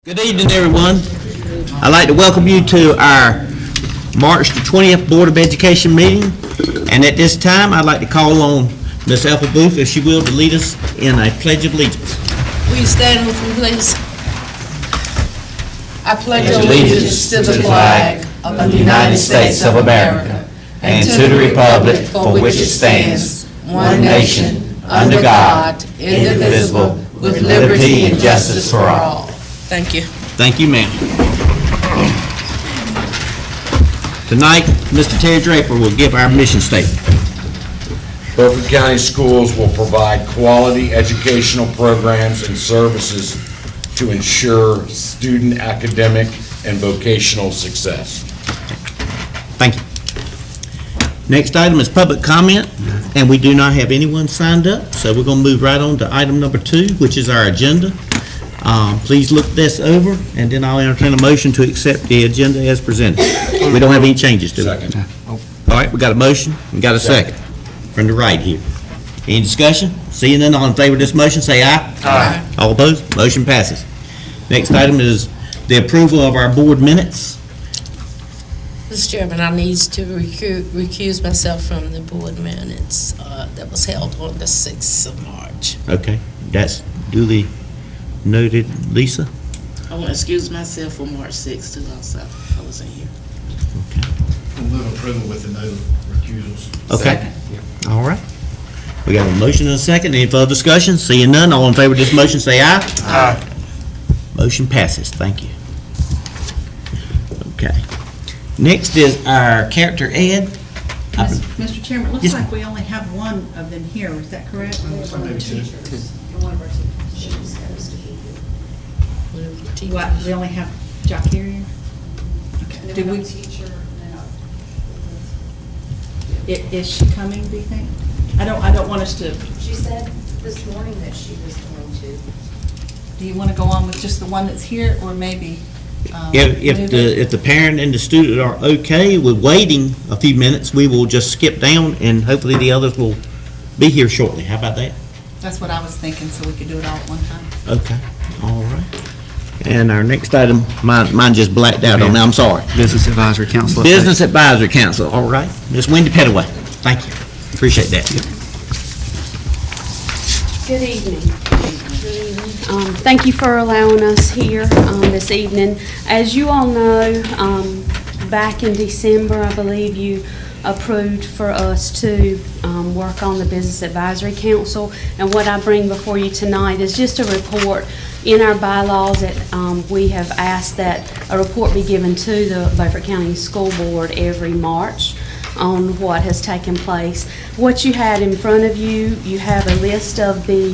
Good evening, everyone. I'd like to welcome you to our March the 20th Board of Education meeting. And at this time, I'd like to call on Ms. Ethel Booth, if she will, to lead us in a Pledge of Allegiance. Will you stand with me, please? I pledge allegiance to the flag of the United States of America and to the republic for which it stands, one nation, under God, indivisible, with liberty and justice for all. Thank you. Thank you, ma'am. Tonight, Mr. Terry Draper will give our mission statement. Beaufort County Schools will provide quality educational programs and services to ensure student academic and vocational success. Thank you. Next item is public comment, and we do not have anyone signed up, so we're going to move right on to item number 2, which is our agenda. Please look this over, and then I'll entertain a motion to accept the agenda as presented. We don't have any changes to it. Second. All right, we got a motion, we got a second from the right here. Any discussion? Seeing none, all in favor of this motion, say aye. Aye. All opposed? Motion passes. Next item is the approval of our board minutes. Mr. Chairman, I need to recuse myself from the board minutes that was held on the 6th of March. Okay, that's duly noted. Lisa? I want to excuse myself for March 6th too also. I wasn't here. We'll move approval with the no recusals. Okay. All right. We got a motion and a second. Any further discussion? Seeing none, all in favor of this motion, say aye. Aye. Motion passes. Thank you. Okay. Next is our character ed. Mr. Chairman, it looks Yes. like we only have one of them here, is that correct? What, we only have Jock here? Okay. Did we, is she coming, do you think? I don't want us to, She said this morning that she was going to. do you want to go on with just the one that's here, or maybe? If the parent and the student are okay with waiting a few minutes, we will just skip down and hopefully the others will be here shortly. How about that? That's what I was thinking, so we could do it all at one time. Okay. All right. And our next item, mine just blacked out on me. I'm sorry. Business Advisory Council. Business Advisory Council. All right. Ms. Wendy Pettaway. Thank you. Appreciate that. Good evening. Thank you for allowing us here this evening. As you all know, back in December, I believe you approved for us to work on the Business Advisory Council. And what I bring before you tonight is just a report. In our bylaws that we have asked that a report be given to the Beaufort County School Board every March on what has taken place. What you had in front of you, you have a list of the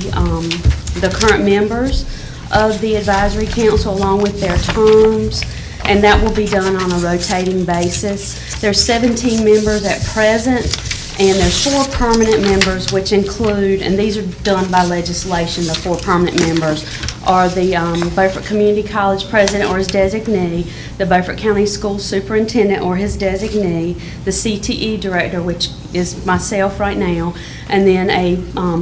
current members of the Advisory Council along with their terms, and that will be done on a rotating basis. There's 17 members at present, and there's 4 permanent members, which include, and these are done by legislation, the 4 permanent members are the Beaufort Community College president or his designee, the Beaufort County School superintendent or his designee, the CTE director, which is myself right now, and then a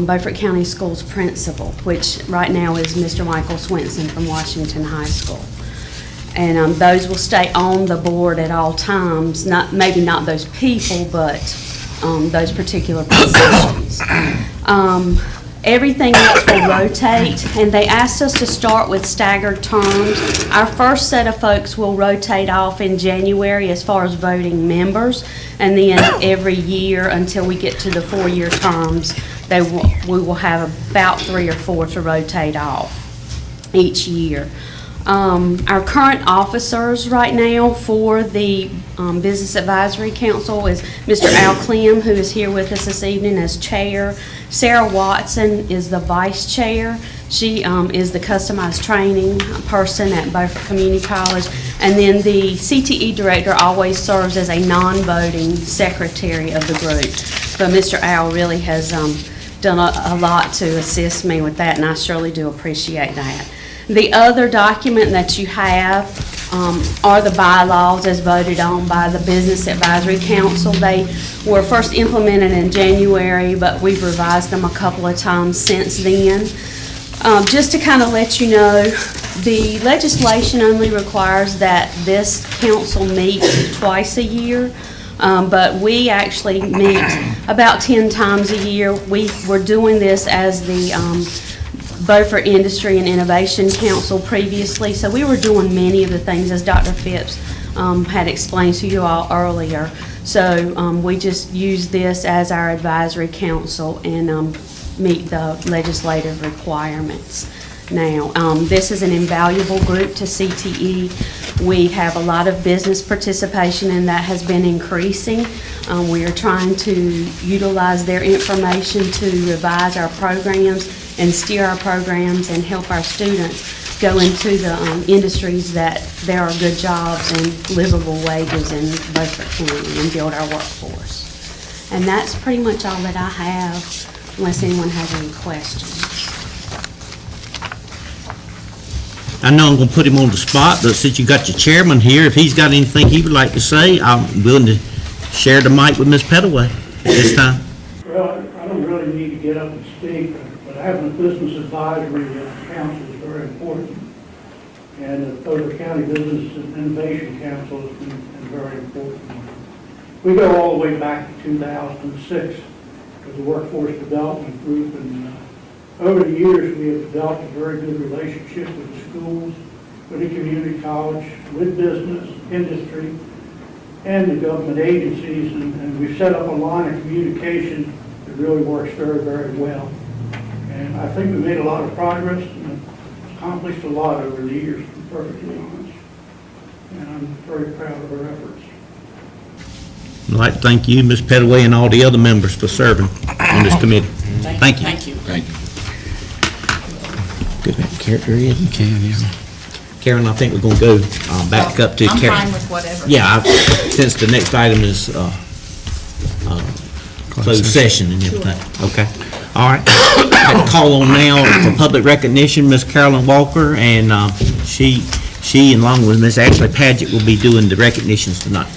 Beaufort County Schools principal, which right now is Mr. Michael Swenson from Washington High School. And those will stay on the board at all times, maybe not those people, but those particular positions. Everything else will rotate, and they asked us to start with staggered terms. Our first set of folks will rotate off in January as far as voting members, and then every year until we get to the 4-year terms, we will have about 3 or 4 to rotate off each year. Our current officers right now for the Business Advisory Council is Mr. Al Clem, who is here with us this evening as chair. Sarah Watson is the vice chair. She is the customized training person at Beaufort Community College. And then the CTE director always serves as a non-voting secretary of the group. But Mr. Al really has done a lot to assist me with that, and I surely do appreciate that. The other document that you have are the bylaws as voted on by the Business Advisory Council. They were first implemented in January, but we've revised them a couple of times since then. Just to kind of let you know, the legislation only requires that this council meet twice a year, but we actually meet about 10 times a year. We were doing this as the Beaufort Industry and Innovation Council previously, so we were doing many of the things as Dr. Phipps had explained to you all earlier. So we just use this as our advisory council and meet the legislative requirements now. This is an invaluable group to CTE. We have a lot of business participation, and that has been increasing. We are trying to utilize their information to revise our programs and steer our programs and help our students go into the industries that there are good jobs and livable wages in Beaufort County and build our workforce. And that's pretty much all that I have, unless anyone has any questions. I know I'm going to put him on the spot, but since you got your chairman here, if he's got anything he would like to say, I'm willing to share the mic with Ms. Pettaway at this time. Well, I don't really need to get up and speak, but having a business advisory council is very important. And the Beaufort County Business and Innovation Council has been very important. We go all the way back to 2006 as a workforce development group, and over the years we have developed a very good relationship with the schools, with the community college, with business, industry, and the government agencies, and we've set up a line of communication that really works very, very well. And I think we made a lot of progress and accomplished a lot over the years, to be perfectly honest. And I'm very proud of our efforts. I'd like to thank you, Ms. Pettaway, and all the other members for serving on this committee. Thank you. Thank you. Thank you. Good character, Ed? You can, yeah. Karen, I think we're going to go back up to Karen. I'm fine with whatever. Yeah, since the next item is closed session and everything. Okay. All right. I call on now for public recognition, Ms. Carolyn Walker, and she along with Ms. Ashley Padgett will be doing the recognitions tonight.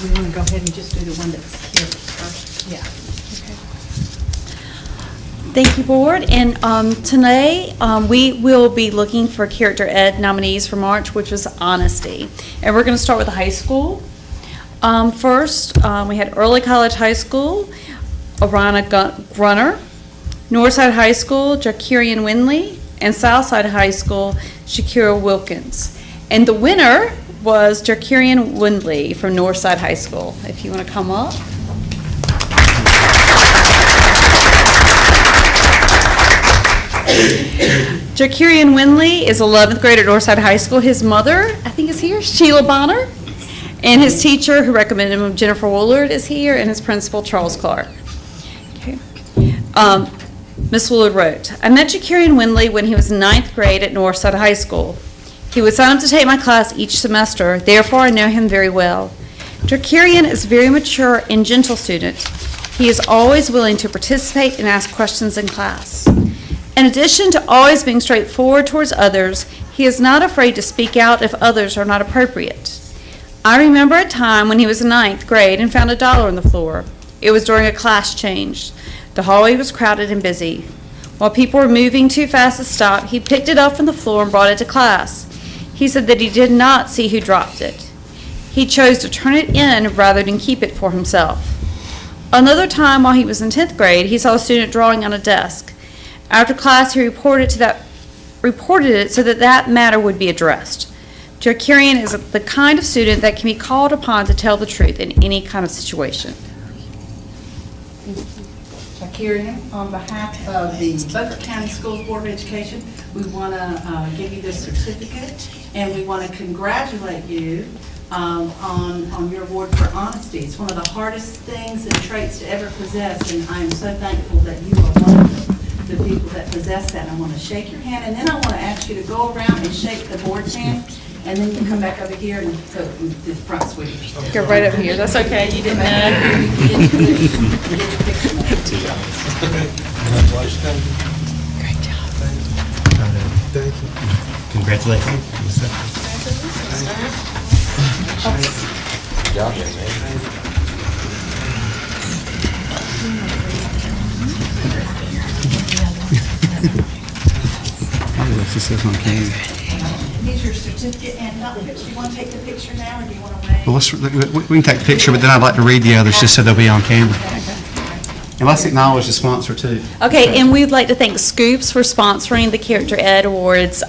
We want to go ahead and just do the one that's here first. Yeah. Thank you, Board. And today, we will be looking for Character Ed nominees for March, which was honesty. And we're going to start with the high school. First, we had Early College High School, Oriana Grunner, Northside High School, Jakirian Winley, and Southside High School, Shakira Wilkins. And the winner was Jakirian Winley from Northside High School. If you want to come up. Jakirian Winley is 11th grade at Northside High School. His mother, I think, is here, Sheila Bonner. And his teacher, who recommended him, Jennifer Woolard, is here, and his principal, Charles Clark. Okay. Ms. Woolard wrote, I met Jakirian Winley when he was in 9th grade at Northside High School. He would sign up to take my class each semester, therefore I know him very well. Jakirian is a very mature and gentle student. He is always willing to participate and ask questions in class. In addition to always being straightforward towards others, he is not afraid to speak out if others are not appropriate. I remember a time when he was in 9th grade and found $1 on the floor. It was during a class change. The hallway was crowded and busy. While people were moving too fast to stop, he picked it up from the floor and brought it to class. He said that he did not see who dropped it. He chose to turn it in rather than keep it for himself. Another time while he was in 10th grade, he saw a student drawing on a desk. After class, he reported it so that matter would be addressed. Jakirian is the kind of student that can be called upon to tell the truth in any kind of situation. Jakirian, on behalf of the Beaufort County Schools Board of Education, we want to give you this certificate, and we want to congratulate you on your award for honesty. It's one of the hardest things and traits to ever possess, and I am so thankful that you are one of the people that possess that. I want to shake your hand, and then I want to ask you to go around and shake the board's hand, and then you can come back over here and go to the front suite. Go right over here. That's okay. You didn't know. Congratulations. Good job, young man. This says on camera. Here's your certificate, and Dr. Phipps, do you want to take the picture now, or do you want to wait? Well, we can take the picture, but then I'd like to read the others just so they'll be on camera. And let's acknowledge the sponsor too. Okay, and we'd like to thank Scoops for sponsoring the Character Ed Awards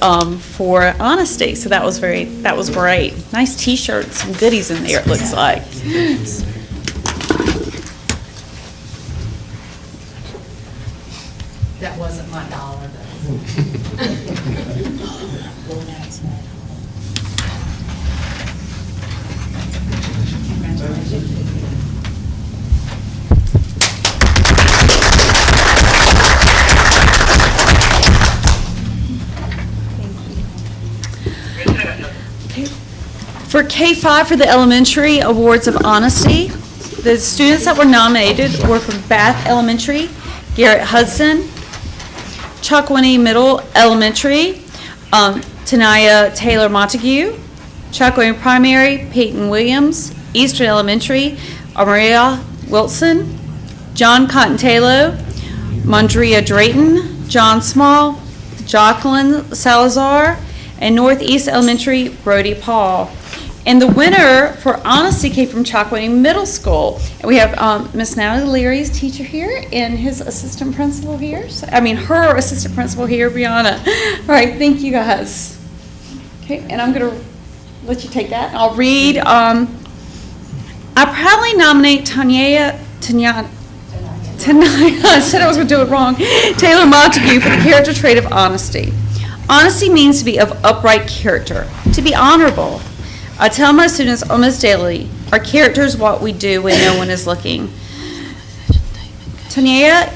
for honesty. So that was great. Nice T-shirts, some goodies in there, it looks like. That wasn't my dollar, though. For K-5 for the elementary awards of honesty, the students that were nominated were from Bath Elementary, Garrett Hudson, Chocowinny Middle Elementary, Tanaya Taylor Montague, Chocowinny Primary, Peyton Williams, Eastern Elementary, Maria Wilson, John Cotton Taylor, Mondria Drayton, John Small, Jacqueline Salazar, and Northeast Elementary, Brody Paul. And the winner for honesty came from Chocowinny Middle School. And we have Miss Natalie Leary's teacher here and his assistant principal here. Her assistant principal here, Brianna. All right, thank you guys. Okay, and I'm going to let you take that. I'll read. I proudly nominate Tanaya, I said I was going to do it wrong, Taylor Montague for the character trait of honesty. Honesty means to be of upright character, to be honorable. I tell my students almost daily, our character is what we do when no one is looking. Tanaya,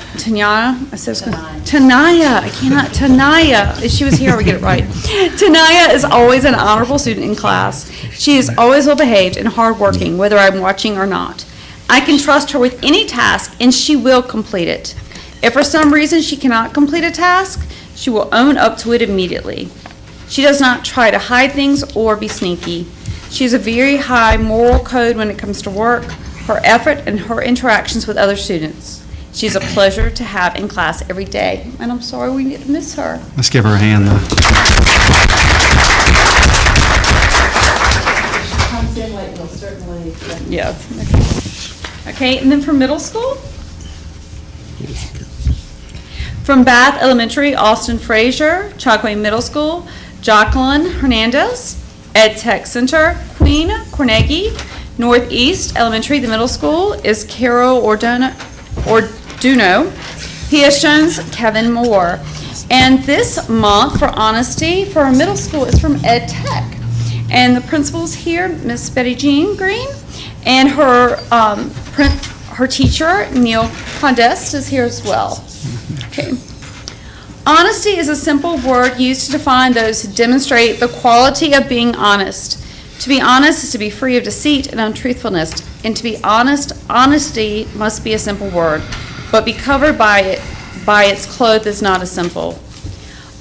if she was here, I would get it right. Tanaya is always an honorable student in class. She is always well behaved and hardworking, whether I'm watching or not. I can trust her with any task, and she will complete it. If for some reason she cannot complete a task, she will own up to it immediately. She does not try to hide things or be sneaky. She has a very high moral code when it comes to work, her effort, and her interactions with other students. She's a pleasure to have in class every day, and I'm sorry we get to miss her. Let's give her a hand though. Comes in late, we'll certainly. Yeah. Okay, and then for middle school? From Bath Elementary, Austin Frazier, Chocowinny Middle School, Jacqueline Hernandez. Ed Tech Center, Queen Cornegi. Northeast Elementary, the middle school, is Carol Orduno. P.S. Jones, Kevin Moore. And this month for honesty for our middle school is from Ed Tech. And the principal's here, Miss Betty Jean Green, and her teacher, Neil Condest, is here as well. Okay. Honesty is a simple word used to define those who demonstrate the quality of being honest. To be honest is to be free of deceit and untruthfulness. And to be honest, honesty must be a simple word, but be covered by its cloth is not as simple.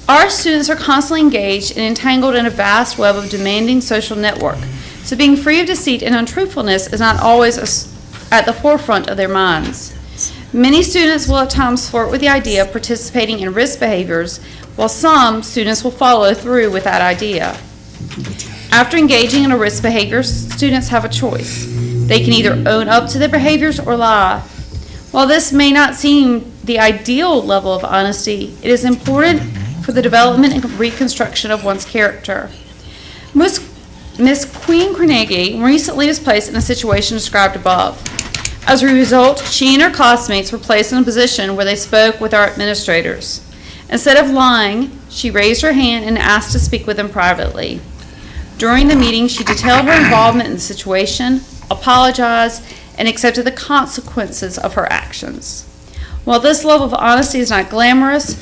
Our students are constantly engaged and entangled in a vast web of demanding social network. So being free of deceit and untruthfulness is not always at the forefront of their minds. Many students will at times flirt with the idea of participating in risk behaviors, while some students will follow through with that idea. After engaging in a risk behavior, students have a choice. They can either own up to their behaviors or lie. While this may not seem the ideal level of honesty, it is important for the development and reconstruction of one's character. Miss Queen Carnegie recently was placed in a situation described above. As a result, she and her classmates were placed in a position where they spoke with our administrators. Instead of lying, she raised her hand and asked to speak with them privately. During the meeting, she detailed her involvement in the situation, apologized, and accepted the consequences of her actions. While this level of honesty is not glamorous,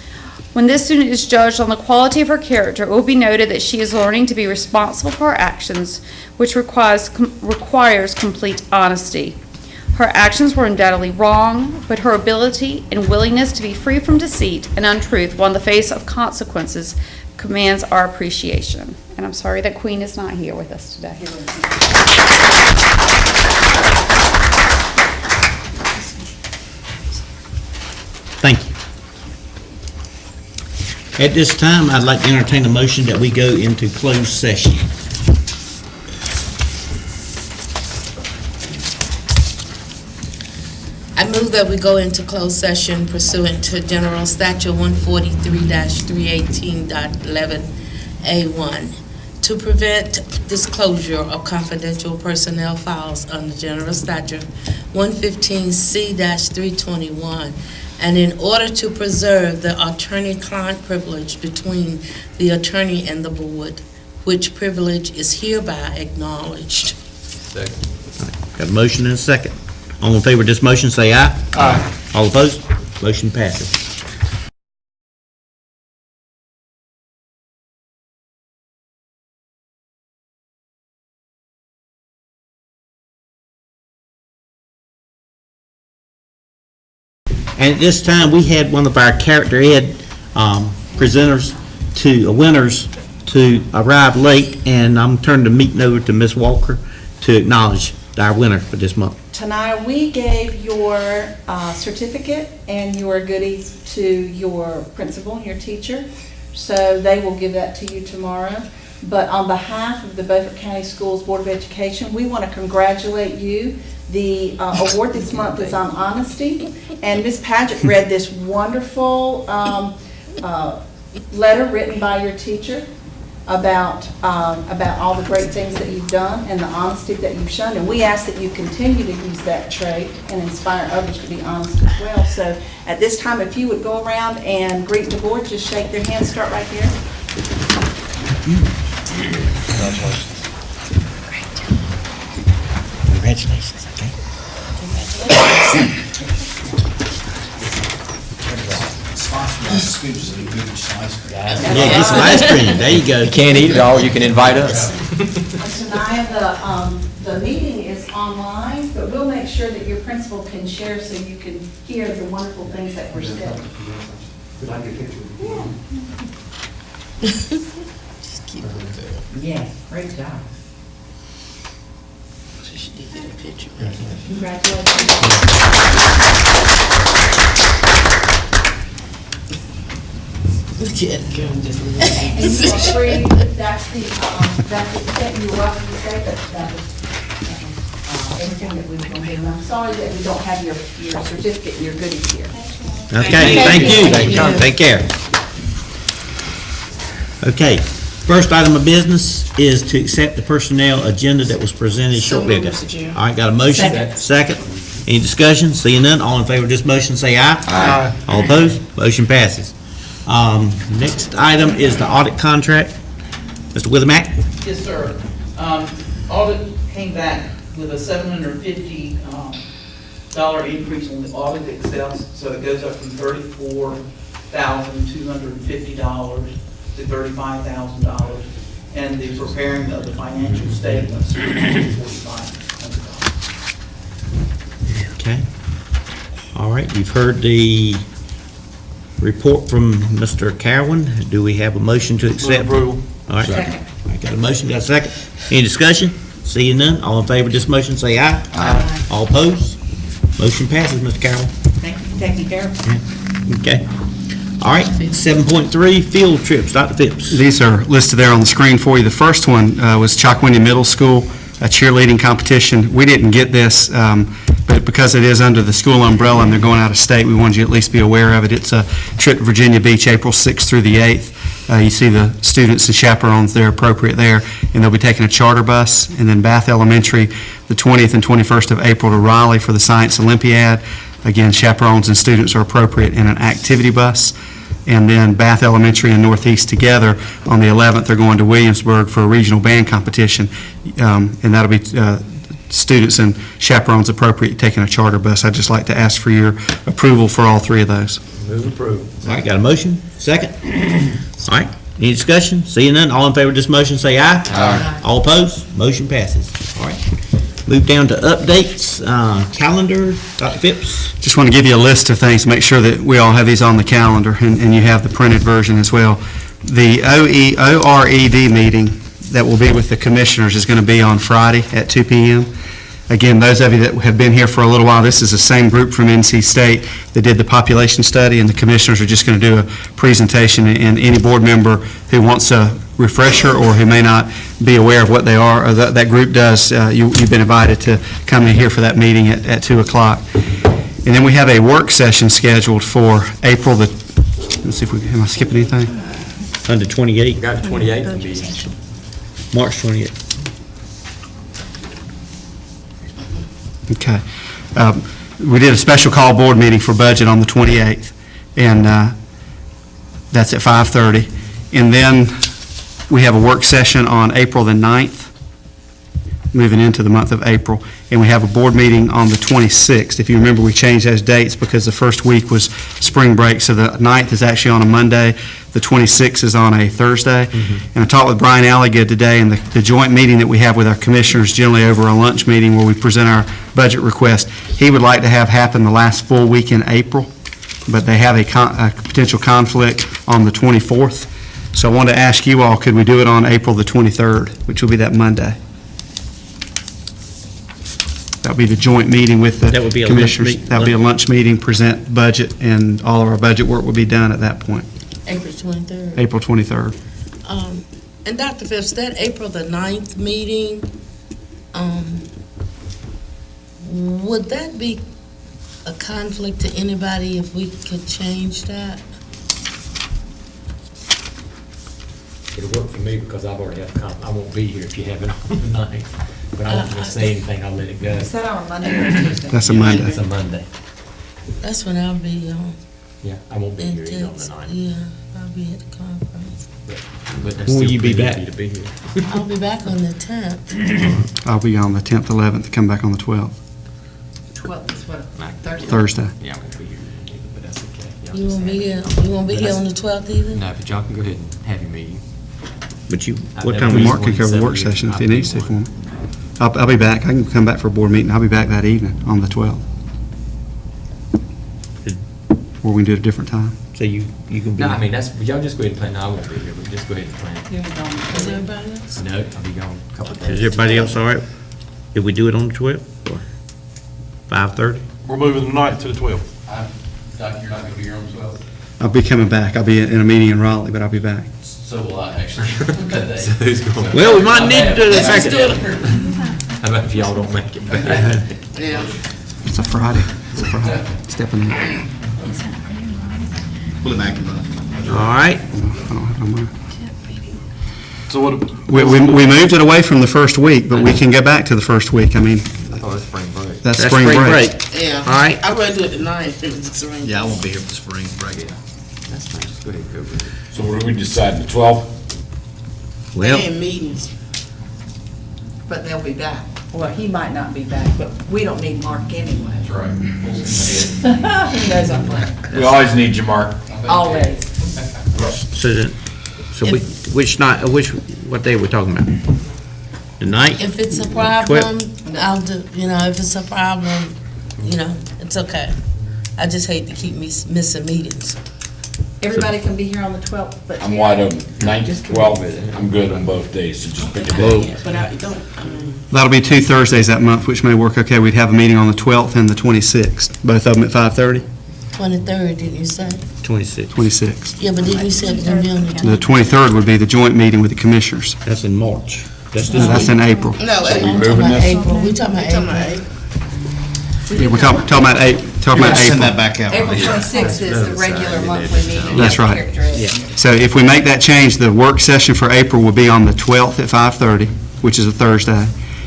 when this student is judged on the quality of her character, it will be noted that she is learning to be responsible for her actions, which requires complete honesty. Her actions were undoubtedly wrong, but her ability and willingness to be free from deceit and untruth while in the face of consequences commands our appreciation. And I'm sorry that Queen is not here with us today. Thank you. At this time, I'd like to entertain a motion that we go into closed session. I move that we go into closed session pursuant to General Statute 143-318.11A1 to prevent disclosure of confidential personnel files under General Statute 115C-321, and in order to preserve the attorney-client privilege between the attorney and the board, which privilege is hereby acknowledged. Got a motion and a second. All in favor of this motion, say aye. Aye. All opposed? Motion passes. And at this time, we had one of our character ed winners to arrive late, and I'm turning the meeting over to Ms. Walker to acknowledge our winner for this month. Tonight, we gave your certificate and your goodies to your principal and your teacher, so they will give that to you tomorrow. But on behalf of the Beaufort County Schools Board of Education, we want to congratulate you. The award this month is on honesty, and Ms. Paget read this wonderful letter written by your teacher about all the great things that you've done and the honesty that you've shown. And we ask that you continue to use that trait and inspire others to be honest as well. So at this time, if you would go around and greet the board, just shake their hands, start right here. Congratulations, okay? Yeah, get some ice cream. There you go. You can't eat it all, you can invite us. Tonight, the meeting is online, but we'll make sure that your principal can share so you can hear the wonderful things that were said. Yeah, great job. She did get a picture. Congratulations. Look at Kevin just And you are free, that's the extent you were welcome to say, that was everything that we were going to do. And I'm sorry that we don't have your certificate and your goodies here. Okay, thank you. Take care. Okay, first item of business is to accept the personnel agenda that was presented shortly ago. Mr. Chair. All right, got a motion? Second. Any discussion? Seeing none, all in favor of this motion, say aye. Aye. All opposed? Motion passes. Next item is the audit contract. Mr. Withermack? Yes, sir. Audit came back with a $750 increase on the audit itself, so it goes up from $34,250 to $35,000, and the preparing of the financial statements is $4,500. Okay. All right, you've heard the report from Mr. Cowan. Do we have a motion to accept? Approval. All right. Second. All right, got a motion, got a second. Any discussion? Seeing none, all in favor of this motion, say aye. Aye. All opposed? Motion passes, Mr. Cowan. Thank you for taking care of it. Okay. All right, 7.3, field trips. Dr. Phipps. These are listed there on the screen for you. The first one was Chalkwindy Middle School, a cheerleading competition. We didn't get this, but because it is under the school umbrella and they're going out of state, we wanted you to at least be aware of it. It's a trip to Virginia Beach, April 6th through the 8th. You see the students and chaperones there, appropriate there, and they'll be taking a charter bus. And then Bath Elementary, the 20th and 21st of April to Raleigh for the Science Olympiad. Again, chaperones and students are appropriate in an activity bus. And then Bath Elementary and Northeast together on the 11th, they're going to Williamsburg for a regional band competition, and that'll be students and chaperones appropriate taking a charter bus. I'd just like to ask for your approval for all three of those. Move approval. All right, got a motion? Second? All right, any discussion? Seeing none, all in favor of this motion, say aye. Aye. All opposed? Motion passes. All right. Move down to updates, calendar, Dr. Phipps. Just want to give you a list of things, make sure that we all have these on the calendar, and you have the printed version as well. The ORED meeting that will be with the commissioners is going to be on Friday at 2 p.m. Again, those of you that have been here for a little while, this is the same group from NC State that did the population study, and the commissioners are just going to do a presentation, and any board member who wants a refresher or who may not be aware of what they are, or that group does, you've been invited to come in here for that meeting at 2 o'clock. And then we have a work session scheduled for April the, let's see if am I skipping anything? Under 28, Got the 28th meeting. March 28th. Okay. We did a special call board meeting for budget on the 28th, and that's at 5:30. And then we have a work session on April the 9th, moving into the month of April, and we have a board meeting on the 26th. If you remember, we changed those dates because the first week was spring break, so the 9th is actually on a Monday, the 26th is on a Thursday. And I talked with Brian Alligood today, and the joint meeting that we have with our commissioners, generally over a lunch meeting where we present our budget request, he would like to have happen the last full week in April, but they have a potential conflict on the 24th. So I wanted to ask you all, could we do it on April the 23rd, which will be that Monday? That would be the joint meeting with the That would be a lunch commissioners. meet- That would be a lunch meeting, present budget, and all of our budget work will be done at that point, April 23rd. April 23rd. And Dr. Phipps, that April the 9th meeting, would that be a conflict to anybody if we could change that? It'll work for me because I've already had I won't be here if you have it on the 9th. But I won't say anything, I'll let it go. Is that on Monday or Tuesday? That's a Monday. It's a Monday. That's when I'll be on. Yeah, I won't be here either on the 9th. Yeah, I'll be at the conference. But that's When will still you be plenty back? to be here. I'll be back on the 10th. I'll be on the 10th, 11th, come back on the 12th, 12th is what, Thursday? Thursday. Yeah, I won't be here either, but that's okay. Y'all You just won't be have here, you won't be But here that's- on the 12th either? No, but y'all can go ahead and have your meeting. But you, I've what never time been is Mark can cover the work session if he needs to for me. I'll be back. I can come back for a board meeting. I'll be back that evening on the 12th. Or we can do it at a different time. So you can be. No, I mean, that's, y'all just go ahead and plan. No, I won't be here, but just go ahead and plan. Is everybody else? No, I'll be gone a couple of days. Is everybody else all right if we do it on the 12th or 5:30? We're moving the 9th to the 12th. Doc, you're not going to be here on the 12th? I'll be coming back. I'll be in a meeting in Raleigh, but I'll be back. So will I, actually. That day. So who's going? Well, we might need to do the Let's do second. How about if y'all don't make it back? Yeah. It's a Friday. It's a Friday. Stepping in. I Pull it back. All right. don't have no money. So what, We moved it away from the first week, but we can go back to the first week. I mean, Oh, it's spring break. that's That's spring break. Yeah. All right. I'd rather do it the 9th if it's rain. yeah, I won't be here for the spring break. That's fine, just go ahead and go with it. So what do we decide, the 12th? Well, And meetings. But they'll be back. Well, he might not be back, but we don't need Mark anyway. That's right. He knows I'm playing. We always need you, Mark. Always. so what day are we talking about? The 9th? If it's a problem, I'll do, if it's a problem, it's okay. I just hate to keep me missing meetings. Everybody can be here on the 12th, but. I'm wide open. 9th, 12th, I'm good on both days, so just pick a day. But I don't, That'll be 2 Thursdays that month, which may work okay. We'd have a meeting on the 12th and the 26th, both of them at 5:30. 23rd, didn't you say? 26th. 26th. Yeah, but didn't you say it's gonna be on the The 23rd would be the joint meeting with the commissioners. That's in March. That's this That's week. in April. No, we I'm talking moving about this? April. We talking about April. Yeah, we're talking about April. Send that back out. April 26th is the regular monthly meeting. That's right. Characteristic. So if we make that change, the work session for April will be on the 12th at 5:30, which is a Thursday.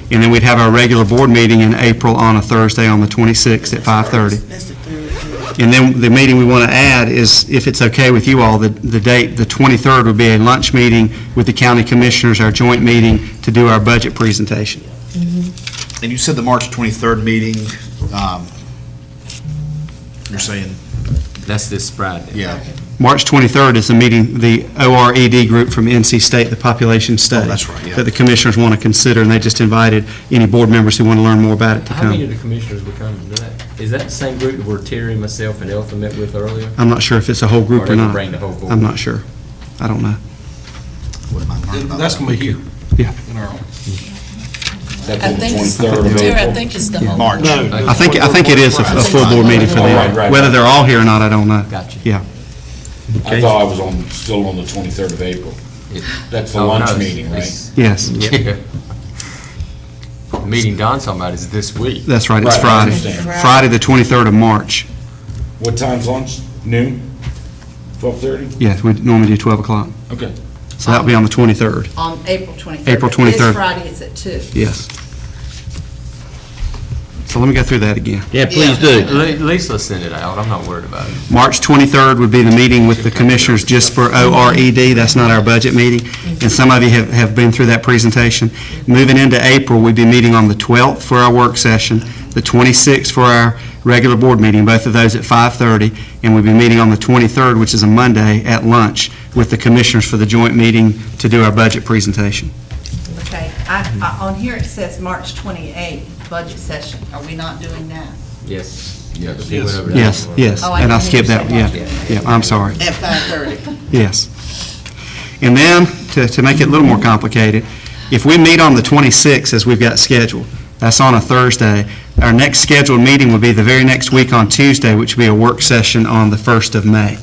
And then we'd have our regular board meeting in April on a Thursday on the 26th at 5:30. That's the third. And then the meeting we want to add is, if it's okay with you all, the date, the 23rd would be a lunch meeting with the county commissioners, our joint meeting to do our budget presentation. And you said the March 23rd meeting, you're saying, That's this Friday. yeah, March 23rd is the meeting, the ORED group from NC State, the population study. that's right, yeah. That the commissioners want to consider, and they just invited any board members who want to learn more about it to How many of come. the commissioners will come to that? Is that the same group where Terry, myself, and Elfa met with earlier? I'm not sure if it's a whole group Or or they will not. bring the whole board? I'm not sure. I don't know. that's going to be here. Yeah. In our office. That's I on the think it's, 23rd of Terry, I April. think it's the whole. March. I think it is a full board meeting for Right, them. right. Whether they're all here or not, I don't know. Gotcha. Yeah. I thought I was still on the 23rd of April. That's the Oh, lunch no, meeting, right? Yes, Yeah. The meeting Don's talking about is this week. that's right, it's Right, I Friday. understand. Friday, the 23rd of March. What time's lunch? Noon? 12:30? Yes, we normally do 12 o'clock. Okay. So that'll be on the 23rd, On April 23rd. April But 23rd. This Friday is at 2. yes. So let me go through that again. Yeah, please do. At least let's send it out. I'm not worried about it. March 23rd would be the meeting with the commissioners just for ORED. That's not our budget meeting. And some of you have been through that presentation. Moving into April, we'd be meeting on the 12th for our work session, the 26th for our regular board meeting, both of those at 5:30. And we'd be meeting on the 23rd, which is a Monday, at lunch with the commissioners for the joint meeting to do our budget presentation. Okay, on here it says March 28th, budget session. Are we not doing that? Yes. Yes. Yes, yes. Oh, I And I didn't hear skipped you that, say yeah, yeah, I'm sorry. At 5:30. Yes. And then, to make it a little more complicated, if we meet on the 26th, as we've got scheduled, that's on a Thursday, our next scheduled meeting will be the very next week on Tuesday, which will be a work session on the 1st of May.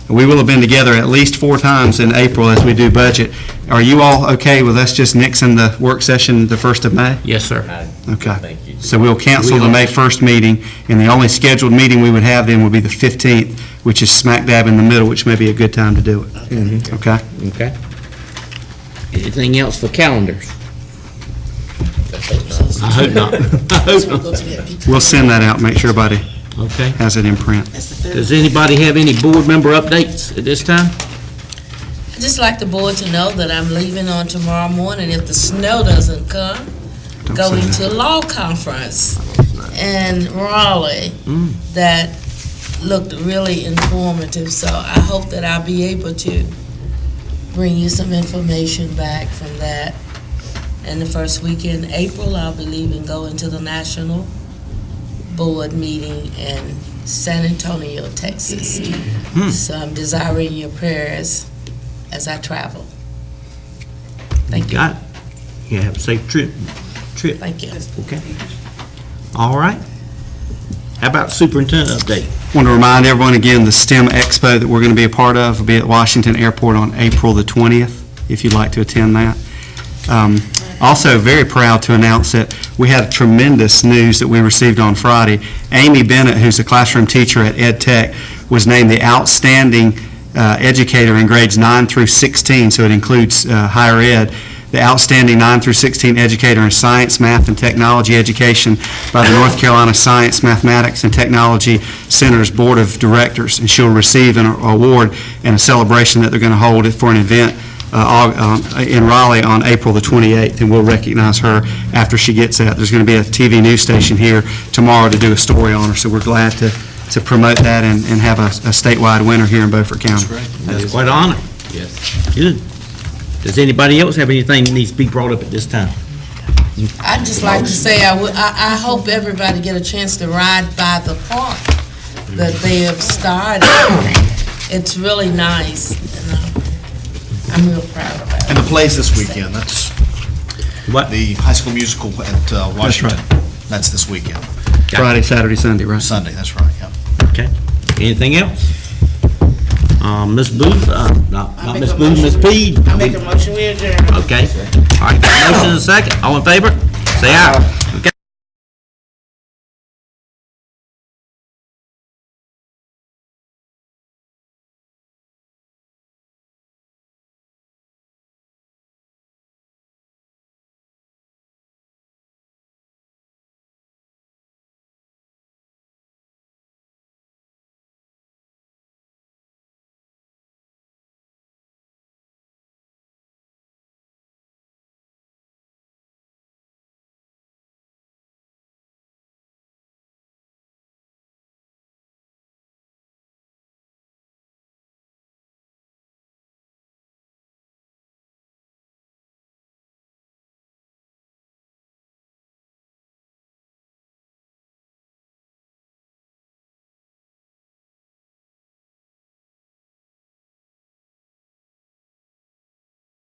We will have been together at least 4 times in April as we do budget. Are you all okay with us just nixing the work session the 1st of May? Yes, sir. Okay. Thank you. So we'll cancel the May 1st meeting, and the only scheduled meeting we would have then would be the 15th, which is smack dab in the middle, which may be a good time to do it. Okay? Okay. Anything else for calendars? I hope not. I hope not. We'll send that out, make sure everybody Okay. has it in print. Does anybody have any board member updates at this time? I'd just like the board to know that I'm leaving on tomorrow morning if the snow doesn't come, Don't going say that. to a law conference in Raleigh that looked really informative, so I hope that I'll be able to bring you some information back from that. And the first week in April, I'll be leaving, going to the National Board meeting in San Antonio, Texas. So I'm desiring your prayers as I travel. Thank you. Got it. You have a safe trip. Thank you. Okay. All right. How about superintendent update? Want to remind everyone again, the STEM Expo that we're going to be a part of will be at Washington Airport on April the 20th, if you'd like to attend that. Also, very proud to announce that we had tremendous news that we received on Friday. Amy Bennett, who's a classroom teacher at Ed Tech, was named the outstanding educator in grades 9 through 16, so it includes higher ed, the outstanding 9 through 16 educator in science, math, and technology education by the North Carolina Science, Mathematics, and Technology Center's Board of Directors. And she'll receive an award and a celebration that they're going to hold for an event in Raleigh on April the 28th, and we'll recognize her after she gets that. There's going to be a TV news station here tomorrow to do a story on her, so we're glad to promote that and have a statewide winner here in Beaufort County. That's quite an honor. Yes. Good. Does anybody else have anything that needs to be brought up at this time? I'd just like to say, I hope everybody get a chance to ride by the park that they have started. It's really nice, and I'm real proud about it. And the plays this weekend, that's What? the High School Musical at Washington. That's this weekend. Friday, Saturday, Sunday, right? Sunday, that's right, yeah. Okay. Anything else? Ms. Booth, not Ms. Booth, Ms. Peed. I make a motion, we adjourn. Okay. All right, got a motion and a second. All in favor? Say aye.